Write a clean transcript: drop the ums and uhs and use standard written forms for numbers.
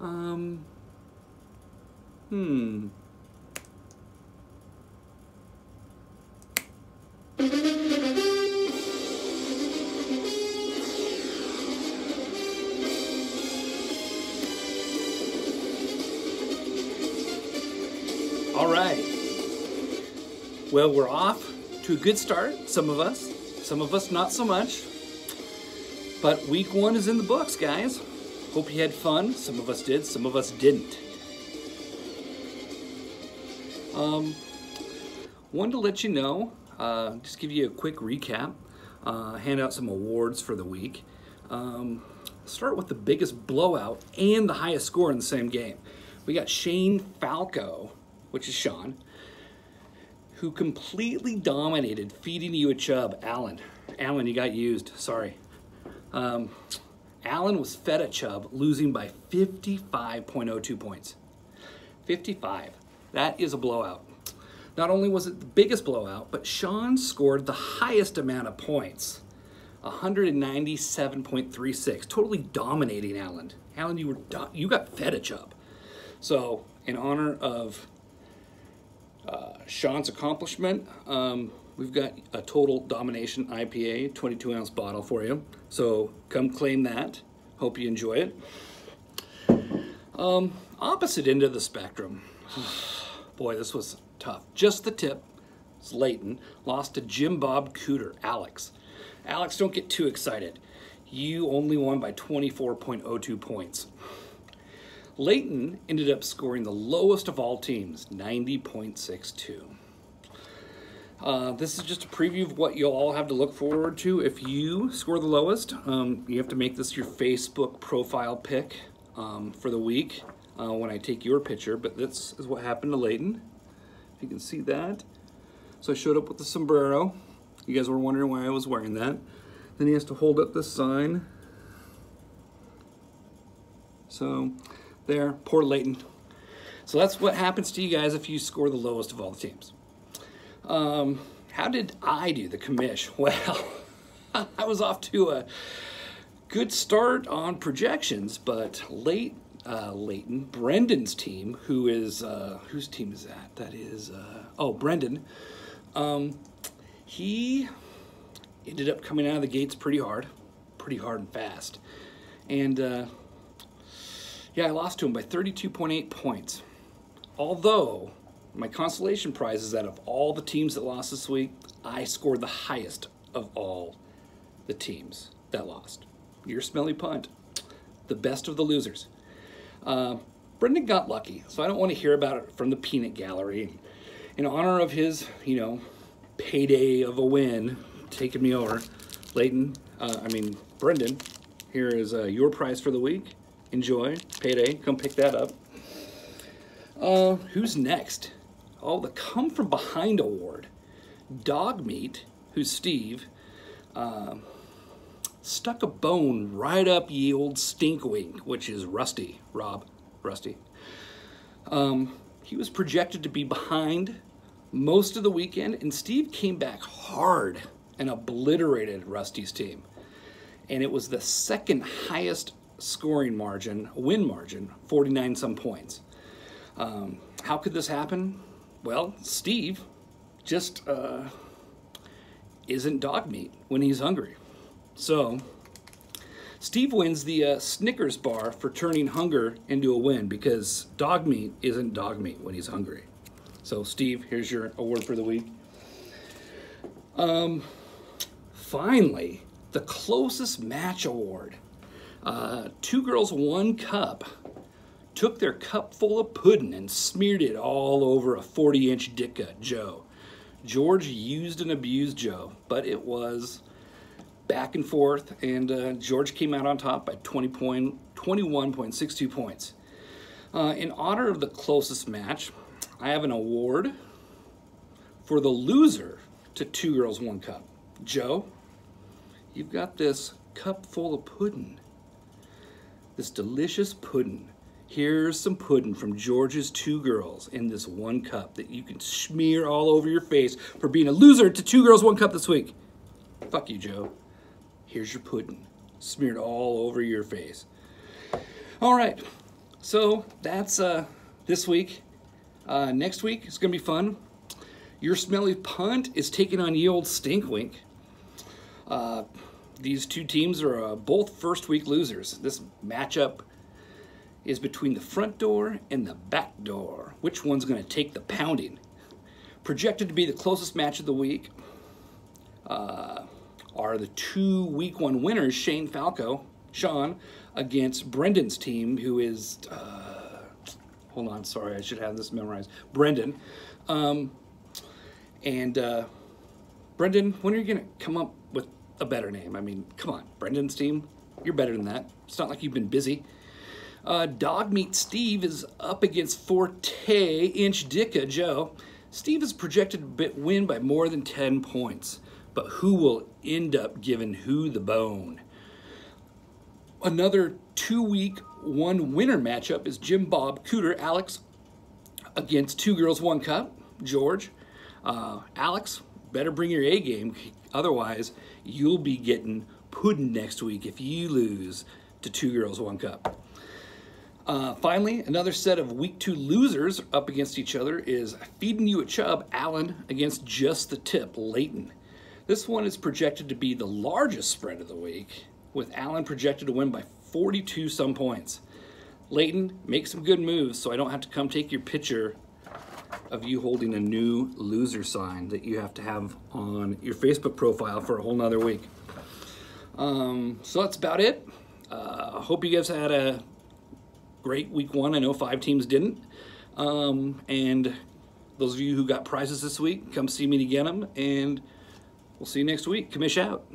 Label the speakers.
Speaker 1: Um, hmm. All right. Well, we're off to a good start, some of us not so much. But week 1 is in the books, guys. Hope you had fun. Some of us did, some of us didn't. Wanted to let you know, just give you a quick recap, hand out some awards for the week. Start with the biggest blowout and the highest score in the same game. We got Shane Falco, which is Sean, who completely dominated feeding you a chub. Alan, you got used, sorry. Alan was fed a chub, losing by 55.02 points. 55, that is a blowout. Not only was it the biggest blowout, but Sean scored the highest amount of points, 197.36, totally dominating Alan. Alan, you got fed a chub. So, in honor of Sean's accomplishment, we've got a total domination IPA 22-ounce bottle for you. So come claim that. Hope you enjoy it. Opposite end of the spectrum. Boy, this was tough. Just the tip. It's Leighton. Lost to Jim Bob Cooter. Alex. Alex, don't get too excited. You only won by 24.02 points. Leighton ended up scoring the lowest of all teams, 90.62. This is just a preview of what you'll all have to look forward to if you score the lowest. You have to make this your Facebook profile pick for the week when I take your picture, but this is what happened to Leighton. If you can see that. So I showed up with the sombrero. You guys were wondering why I was wearing that. Then he has to hold up this sign. So there, poor Leighton. So that's what happens to you guys if you score the lowest of all the teams. How did I do, the commish? Well, I was off to a good start on projections, but Leighton, Brendan's team, who is, whose team is that? That is, Brendan. He ended up coming out of the gates pretty hard and fast. And, yeah, I lost to him by 32.8 points. Although, my consolation prize is that of all the teams that lost this week, I scored the highest of all the teams that lost. Your smelly punt. The best of the losers. Brendan got lucky, so I don't want to hear about it from the peanut gallery. In honor of his, payday of a win, taking me over, Brendan, here is your prize for the week. Enjoy. Payday. Come pick that up. Who's next? Oh, the Come From Behind Award. Dog Meat, who's Steve, stuck a bone right up ye old stinkwing, which is Rusty. Rusty. He was projected to be behind most of the weekend, and Steve came back hard and obliterated Rusty's team. And it was the second highest scoring margin, win margin, 49 some points. How could this happen? Well, Steve just isn't dog meat when he's hungry. So Steve wins the Snickers bar for turning hunger into a win, because dog meat isn't dog meat when he's hungry. So Steve, here's your award for the week. Finally, the closest match award. 2 girls, 1 cup took their cup full of pudding and smeared it all over a 40-inch dick gut, Joe. George used and abused Joe, but it was back and forth, and George came out on top by 21.62 points. In honor of the closest match, I have an award for the loser to 2 girls, 1 cup. Joe, you've got this cup full of pudding. This delicious pudding. Here's some pudding from George's 2 girls in this 1 cup that you can smear all over your face for being a loser to 2 girls, 1 cup this week. Fuck you, Joe. Here's your pudding, smeared all over your face. All right, So that's this week. Next week is going to be fun. Your Smelly Punt is taking on Ye Old Stinkwink. These two teams are both first week losers. This matchup is between the front door and the back door. Which one's going to take the pounding? Projected to be the closest match of the week are the two week one winners, Sean, against Brendan's team, who is, hold on, sorry, I should have this memorized, Brendan. Brendan, when are you going to come up with a better name? I mean, come on, Brendan's team, you're better than that. It's not like you've been busy. Dog Meat Steve is up against Forte Inch Dicka Joe. Steve is projected to win by more than 10 points, but who will end up giving who the bone? Another 2-week, 1 winner matchup is Jim Bob Cooter Alex against 2 Girls 1 Cup George. Alex, better bring your A game, otherwise you'll be getting pudding next week if you lose to 2 Girls 1 Cup. Finally, another set of week 2 losers up against each other is Feeding You a Chub Allen against Just the Tip Layton. This one is projected to be the largest spread of the week, with Allen projected to win by 42 some points. Layton, make some good moves so I don't have to come take your picture of you holding a new loser sign that you have to have on your Facebook profile for a whole nother week. So that's about it. Hope you guys had a great week 1. I know 5 teams didn't. And those of you who got prizes this week, come see me to get them. And we'll see you next week. Commish out.